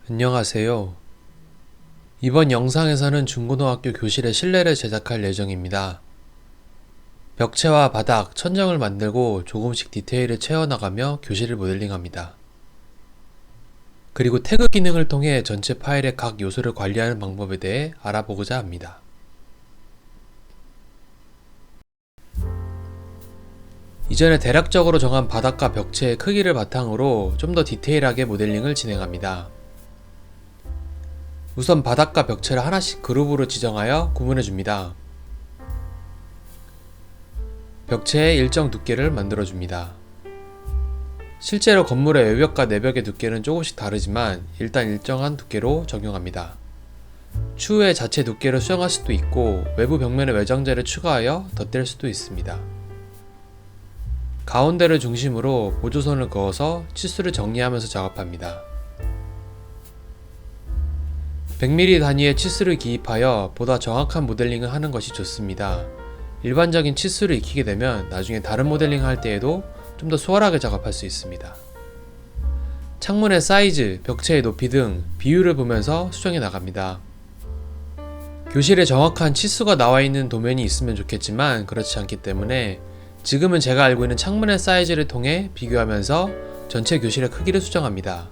안녕하세요. 이번 영상에서는 중고등학교 교실의 실내를 제작할 예정입니다. 벽체와 바닥, 천장을 만들고 조금씩 디테일을 채워나가며 교실을 모델링합니다. 그리고 태그 기능을 통해 전체 파일의 각 요소를 관리하는 방법에 대해 알아보고자 합니다. 이전에 대략적으로 정한 바닥과 벽체의 크기를 바탕으로 좀 더 디테일하게 모델링을 진행합니다. 우선 바닥과 벽체를 하나씩 그룹으로 지정하여 구분해 줍니다. 벽체의 일정 두께를 만들어 줍니다. 실제로 건물의 외벽과 내벽의 두께는 조금씩 다르지만 일단 일정한 두께로 적용합니다. 추후에 자체 두께를 수정할 수도 있고 외부 벽면에 외장재를 추가하여 덧댈 수도 있습니다. 가운데를 중심으로 보조선을 그어서 치수를 정리하면서 작업합니다. 100mm 단위의 치수를 기입하여 보다 정확한 모델링을 하는 것이 좋습니다. 일반적인 치수를 익히게 되면 나중에 다른 모델링 할 때에도 좀 더 수월하게 작업할 수 있습니다. 창문의 사이즈, 벽체의 높이 등 비율을 보면서 수정해 나갑니다. 교실에 정확한 치수가 나와 있는 도면이 있으면 좋겠지만 그렇지 않기 때문에 지금은 제가 알고 있는 창문의 사이즈를 통해 비교하면서 전체 교실의 크기를 수정합니다.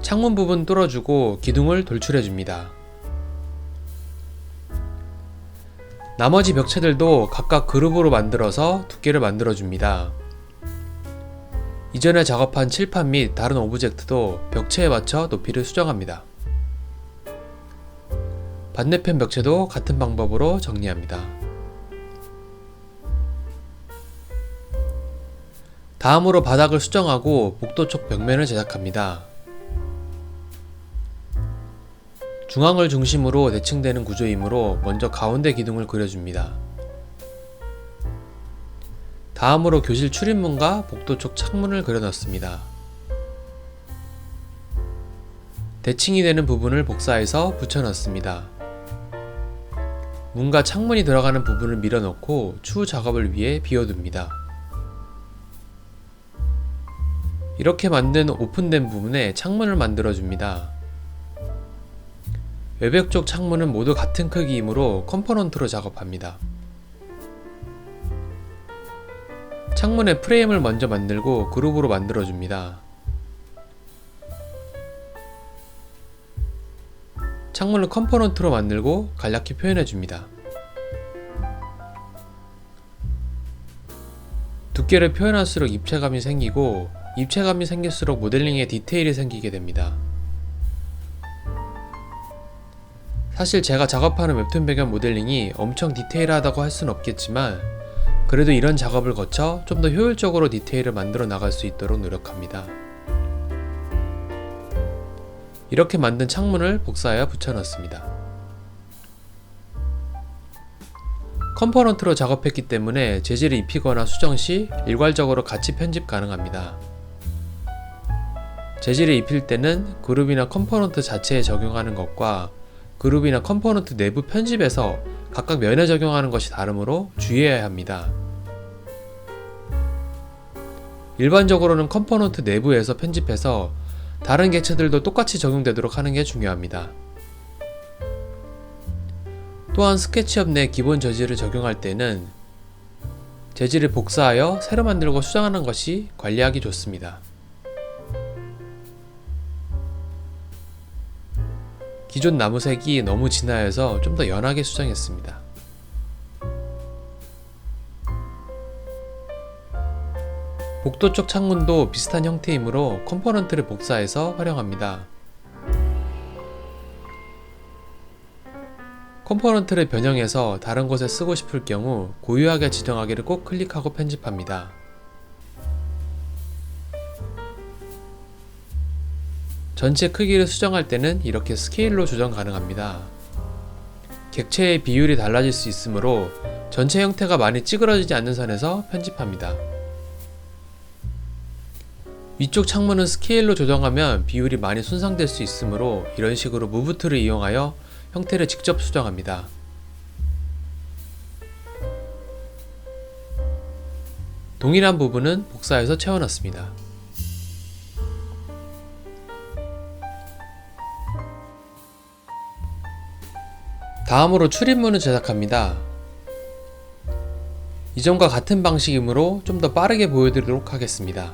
창문 부분 뚫어주고 기둥을 돌출해줍니다. 나머지 벽체들도 각각 그룹으로 만들어서 두께를 만들어줍니다. 이전에 작업한 칠판 및 다른 오브젝트도 벽체에 맞춰 높이를 수정합니다. 반대편 벽체도 같은 방법으로 정리합니다. 다음으로 바닥을 수정하고 복도 쪽 벽면을 제작합니다. 중앙을 중심으로 대칭되는 구조이므로 먼저 가운데 기둥을 그려줍니다. 다음으로 교실 출입문과 복도 쪽 창문을 그려 넣습니다. 대칭이 되는 부분을 복사해서 붙여 넣습니다. 문과 창문이 들어가는 부분을 밀어 넣고 추후 작업을 위해 비워둡니다. 이렇게 만든 오픈된 부분에 창문을 만들어 줍니다. 외벽 쪽 창문은 모두 같은 크기이므로 컴포넌트로 작업합니다. 창문의 프레임을 먼저 만들고 그룹으로 만들어줍니다. 창문을 컴포넌트로 만들고 간략히 표현해줍니다. 두께를 표현할수록 입체감이 생기고 입체감이 생길수록 모델링에 디테일이 생기게 됩니다. 사실 제가 작업하는 웹툰 배경 모델링이 엄청 디테일하다고 할 순 없겠지만 그래도 이런 작업을 거쳐 좀 더 효율적으로 디테일을 만들어 나갈 수 있도록 노력합니다. 이렇게 만든 창문을 복사하여 붙여 넣습니다. 컴포넌트로 작업했기 때문에 재질을 입히거나 수정 시 일괄적으로 같이 편집 가능합니다. 재질을 입힐 때는 그룹이나 컴포넌트 자체에 적용하는 것과 그룹이나 컴포넌트 내부 편집에서 각각 면에 적용하는 것이 다르므로 주의해야 합니다. 일반적으로는 컴포넌트 내부에서 편집해서 다른 객체들도 똑같이 적용되도록 하는 게 중요합니다. 또한 스케치업 내 기본 재질을 적용할 때는 재질을 복사하여 새로 만들고 수정하는 것이 관리하기 좋습니다. 기존 나무색이 너무 진하여서 좀 더 연하게 수정했습니다. 복도 쪽 창문도 비슷한 형태이므로 컴포넌트를 복사해서 활용합니다. 컴포넌트를 변형해서 다른 곳에 쓰고 싶을 경우 고유하게 지정하기를 꼭 클릭하고 편집합니다. 전체 크기를 수정할 때는 이렇게 스케일로 조정 가능합니다. 객체의 비율이 달라질 수 있으므로 전체 형태가 많이 찌그러지지 않는 선에서 편집합니다. 위쪽 창문은 스케일로 조정하면 비율이 많이 손상될 수 있으므로 이런 식으로 무브 툴을 이용하여 형태를 직접 수정합니다. 동일한 부분은 복사해서 채워넣습니다. 다음으로 출입문을 제작합니다. 이전과 같은 방식이므로 좀 더 빠르게 보여드리도록 하겠습니다.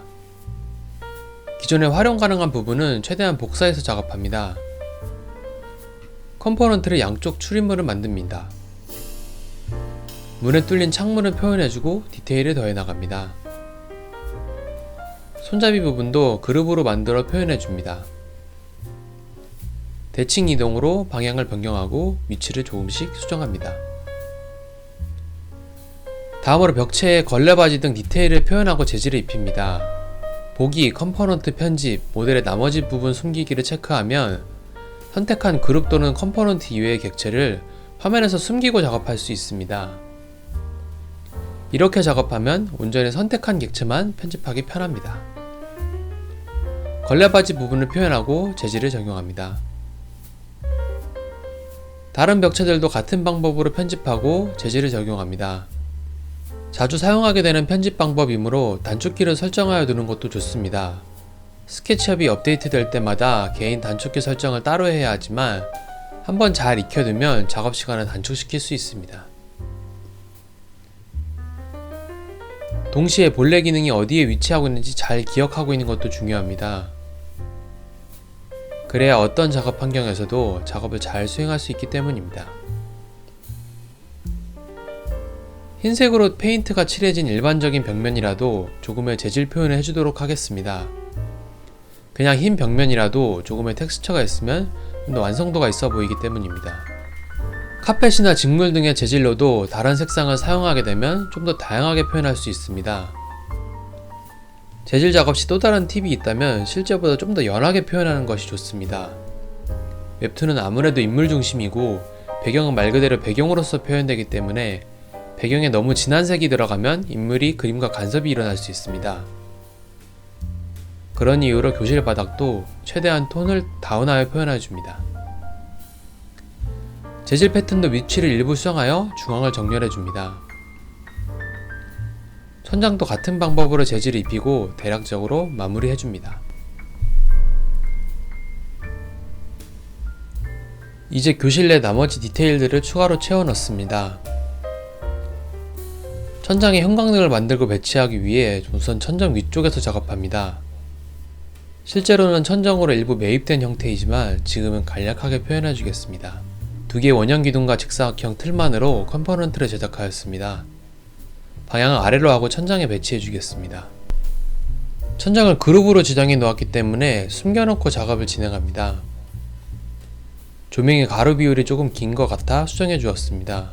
기존에 활용 가능한 부분은 최대한 복사해서 작업합니다. 컴포넌트를 양쪽 출입문을 만듭니다. 문에 뚫린 창문을 표현해주고 디테일을 더해나갑니다. 손잡이 부분도 그룹으로 만들어 표현해줍니다. 대칭 이동으로 방향을 변경하고 위치를 조금씩 수정합니다. 다음으로 벽체에 걸레바지 등 디테일을 표현하고 재질을 입힙니다. 보기, 컴포넌트 편집, 모델의 나머지 부분 숨기기를 체크하면 선택한 그룹 또는 컴포넌트 이외의 객체를 화면에서 숨기고 작업할 수 있습니다. 이렇게 작업하면 온전히 선택한 객체만 편집하기 편합니다. 걸레바지 부분을 표현하고 재질을 적용합니다. 다른 벽체들도 같은 방법으로 편집하고 재질을 적용합니다. 자주 사용하게 되는 편집 방법이므로 단축키를 설정하여 두는 것도 좋습니다. 스케치업이 업데이트될 때마다 개인 단축키 설정을 따로 해야 하지만 한번 잘 익혀두면 작업 시간을 단축시킬 수 있습니다. 동시에 본래 기능이 어디에 위치하고 있는지 잘 기억하고 있는 것도 중요합니다. 그래야 어떤 작업 환경에서도 작업을 잘 수행할 수 있기 때문입니다. 흰색으로 페인트가 칠해진 일반적인 벽면이라도 조금의 재질 표현을 해주도록 하겠습니다. 그냥 흰 벽면이라도 조금의 텍스처가 있으면 좀 더 완성도가 있어 보이기 때문입니다. 카펫이나 직물 등의 재질로도 다른 색상을 사용하게 되면 좀 더 다양하게 표현할 수 있습니다. 재질 작업 시 또 다른 팁이 있다면 실제보다 좀 더 연하게 표현하는 것이 좋습니다. 웹툰은 아무래도 인물 중심이고 배경은 말 그대로 배경으로서 표현되기 때문에 배경에 너무 진한 색이 들어가면 인물이 그림과 간섭이 일어날 수 있습니다. 그런 이유로 교실 바닥도 최대한 톤을 다운하여 표현해줍니다. 재질 패턴도 위치를 일부 수정하여 중앙을 정렬해줍니다. 천장도 같은 방법으로 재질을 입히고 대략적으로 마무리해줍니다. 이제 교실 내 나머지 디테일들을 추가로 채워 넣습니다. 천장에 형광등을 만들고 배치하기 위해 우선 천장 위쪽에서 작업합니다. 실제로는 천정으로 일부 매입된 형태이지만 지금은 간략하게 표현해 주겠습니다. 두 개의 원형 기둥과 직사각형 틀만으로 컴포넌트를 제작하였습니다. 방향을 아래로 하고 천장에 배치해 주겠습니다. 천장을 그룹으로 지정해 놓았기 때문에 숨겨놓고 작업을 진행합니다. 조명의 가로 비율이 조금 긴 것 같아 수정해 주었습니다.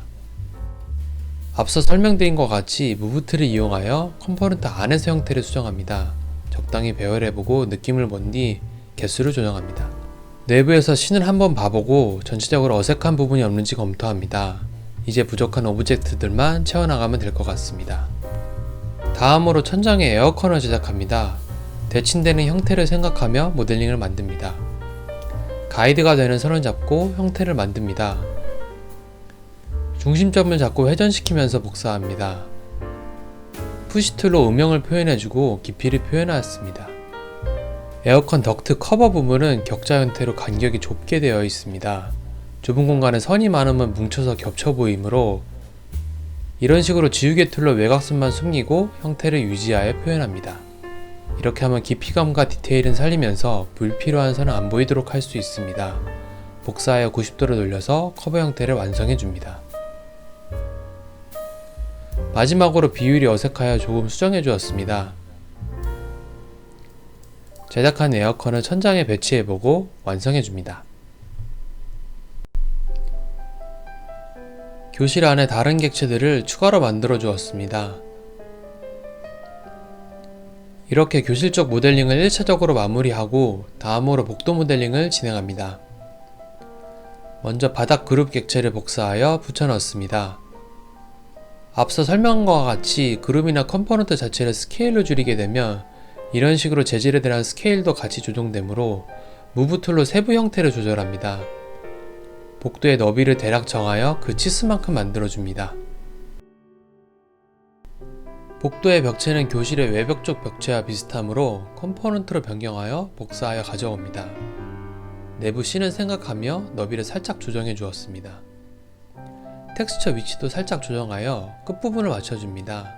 앞서 설명드린 것 같이 무브트를 이용하여 컴포넌트 안에서 형태를 수정합니다. 적당히 배열해보고 느낌을 본 뒤 개수를 조정합니다. 내부에서 씬을 한번 봐보고 전체적으로 어색한 부분이 없는지 검토합니다. 이제 부족한 오브젝트들만 채워나가면 될 것 같습니다. 다음으로 천장에 에어컨을 제작합니다. 대칭되는 형태를 생각하며 모델링을 만듭니다. 가이드가 되는 선을 잡고 형태를 만듭니다. 중심점을 잡고 회전시키면서 복사합니다. 푸시툴로 음영을 표현해주고 깊이를 표현하였습니다. 에어컨 덕트 커버 부분은 격자 형태로 간격이 좁게 되어 있습니다. 좁은 공간에 선이 많으면 뭉쳐서 겹쳐 보이므로 이런 식으로 지우개 툴로 외곽선만 숨기고 형태를 유지하여 표현합니다. 이렇게 하면 깊이감과 디테일은 살리면서 불필요한 선은 안 보이도록 할 수 있습니다. 복사하여 90도로 돌려서 커버 형태를 완성해 줍니다. 마지막으로 비율이 어색하여 조금 수정해 주었습니다. 제작한 에어컨을 천장에 배치해보고 완성해줍니다. 교실 안에 다른 객체들을 추가로 만들어 주었습니다. 이렇게 교실 쪽 모델링을 1차적으로 마무리하고 다음으로 복도 모델링을 진행합니다. 먼저 바닥 그룹 객체를 복사하여 붙여넣습니다. 앞서 설명한 것과 같이 그룹이나 컴포넌트 자체를 스케일로 줄이게 되면 이런 식으로 재질에 대한 스케일도 같이 조정되므로 무브 툴로 세부 형태를 조절합니다. 복도의 너비를 대략 정하여 그 치수만큼 만들어줍니다. 복도의 벽체는 교실의 외벽 쪽 벽체와 비슷하므로 컴포넌트로 변경하여 복사하여 가져옵니다. 내부 씬을 생각하며 너비를 살짝 조정해 주었습니다. 텍스처 위치도 살짝 조정하여 끝부분을 맞춰줍니다.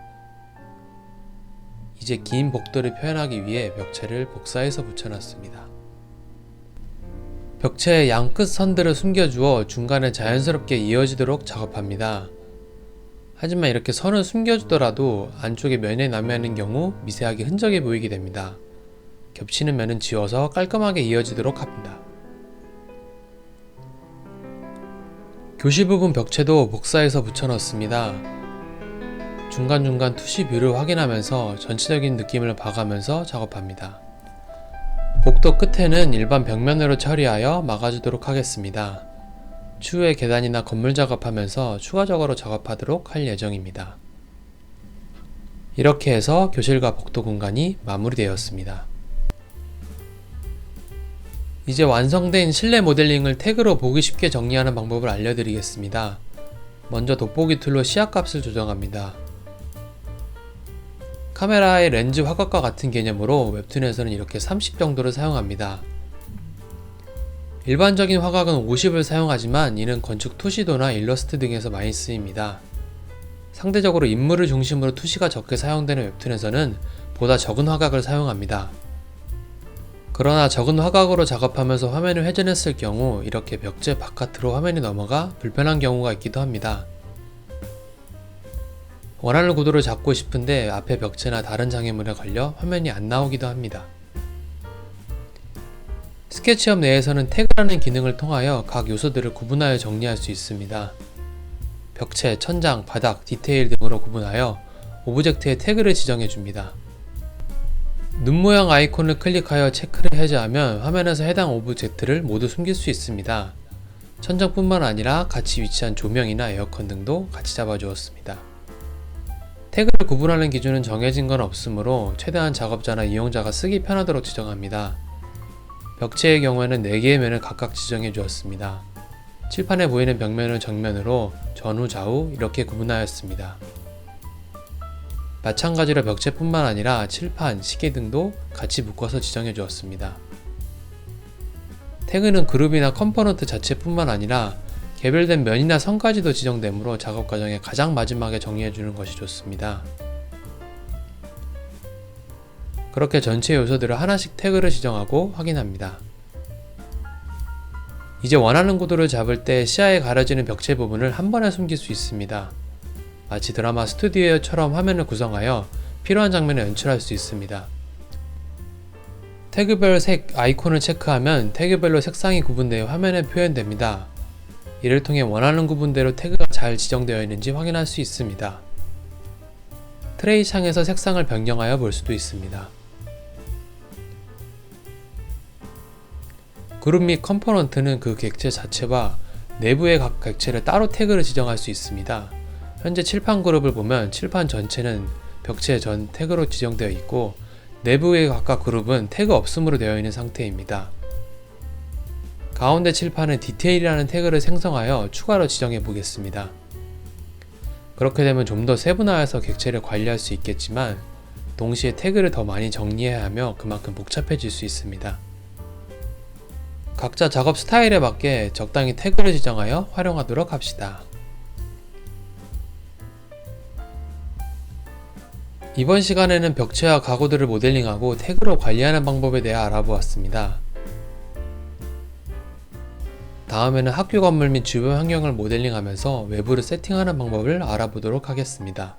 이제 긴 복도를 표현하기 위해 벽체를 복사해서 붙여놨습니다. 벽체의 양 끝 선들을 숨겨주어 중간에 자연스럽게 이어지도록 작업합니다. 하지만 이렇게 선을 숨겨주더라도 안쪽에 면에 남아있는 경우 미세하게 흔적이 보이게 됩니다. 겹치는 면은 지워서 깔끔하게 이어지도록 합니다. 교실 부분 벽체도 복사해서 붙여넣습니다. 중간중간 투시 뷰를 확인하면서 전체적인 느낌을 봐가면서 작업합니다. 복도 끝에는 일반 벽면으로 처리하여 막아주도록 하겠습니다. 추후에 계단이나 건물 작업하면서 추가적으로 작업하도록 할 예정입니다. 이렇게 해서 교실과 복도 공간이 마무리되었습니다. 이제 완성된 실내 모델링을 태그로 보기 쉽게 정리하는 방법을 알려드리겠습니다. 먼저 돋보기 툴로 시야값을 조정합니다. 카메라의 렌즈 화각과 같은 개념으로 웹툰에서는 이렇게 30 정도를 사용합니다. 일반적인 화각은 50을 사용하지만 이는 건축 투시도나 일러스트 등에서 많이 쓰입니다. 상대적으로 인물을 중심으로 투시가 적게 사용되는 웹툰에서는 보다 적은 화각을 사용합니다. 그러나 적은 화각으로 작업하면서 화면을 회전했을 경우 이렇게 벽체 바깥으로 화면이 넘어가 불편한 경우가 있기도 합니다. 원하는 구도를 잡고 싶은데 앞에 벽체나 다른 장애물에 걸려 화면이 안 나오기도 합니다. 스케치업 내에서는 태그라는 기능을 통하여 각 요소들을 구분하여 정리할 수 있습니다. 벽체, 천장, 바닥, 디테일 등으로 구분하여 오브젝트에 태그를 지정해 줍니다. 눈 모양 아이콘을 클릭하여 체크를 해제하면 화면에서 해당 오브젝트를 모두 숨길 수 있습니다. 천장뿐만 아니라 같이 위치한 조명이나 에어컨 등도 같이 잡아주었습니다. 태그를 구분하는 기준은 정해진 건 없으므로 최대한 작업자나 이용자가 쓰기 편하도록 지정합니다. 벽체의 경우에는 4개의 면을 각각 지정해 주었습니다. 칠판에 보이는 벽면을 정면으로 전후 좌우 이렇게 구분하였습니다. 마찬가지로 벽체뿐만 아니라 칠판, 시계 등도 같이 묶어서 지정해 주었습니다. 태그는 그룹이나 컴포넌트 자체뿐만 아니라 개별된 면이나 선까지도 지정되므로 작업 과정의 가장 마지막에 정리해 주는 것이 좋습니다. 그렇게 전체 요소들을 하나씩 태그를 지정하고 확인합니다. 이제 원하는 구도를 잡을 때 시야에 가려지는 벽체 부분을 한 번에 숨길 수 있습니다. 마치 드라마 스튜디오처럼 화면을 구성하여 필요한 장면을 연출할 수 있습니다. 태그별 색 아이콘을 체크하면 태그별로 색상이 구분되어 화면에 표현됩니다. 이를 통해 원하는 구분대로 태그가 잘 지정되어 있는지 확인할 수 있습니다. 트레이 창에서 색상을 변경하여 볼 수도 있습니다. 그룹 및 컴포넌트는 그 객체 자체와 내부의 각 객체를 따로 태그를 지정할 수 있습니다. 현재 칠판 그룹을 보면 칠판 전체는 벽체 전 태그로 지정되어 있고 내부의 각각 그룹은 태그 없음으로 되어 있는 상태입니다. 가운데 칠판은 디테일이라는 태그를 생성하여 추가로 지정해 보겠습니다. 그렇게 되면 좀 더 세분화해서 객체를 관리할 수 있겠지만 동시에 태그를 더 많이 정리해야 하며 그만큼 복잡해질 수 있습니다. 각자 작업 스타일에 맞게 적당히 태그를 지정하여 활용하도록 합시다. 이번 시간에는 벽체와 가구들을 모델링하고 태그로 관리하는 방법에 대해 알아보았습니다. 다음에는 학교 건물 및 주변 환경을 모델링하면서 외부를 세팅하는 방법을 알아보도록 하겠습니다.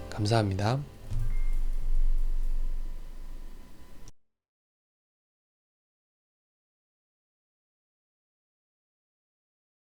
감사합니다.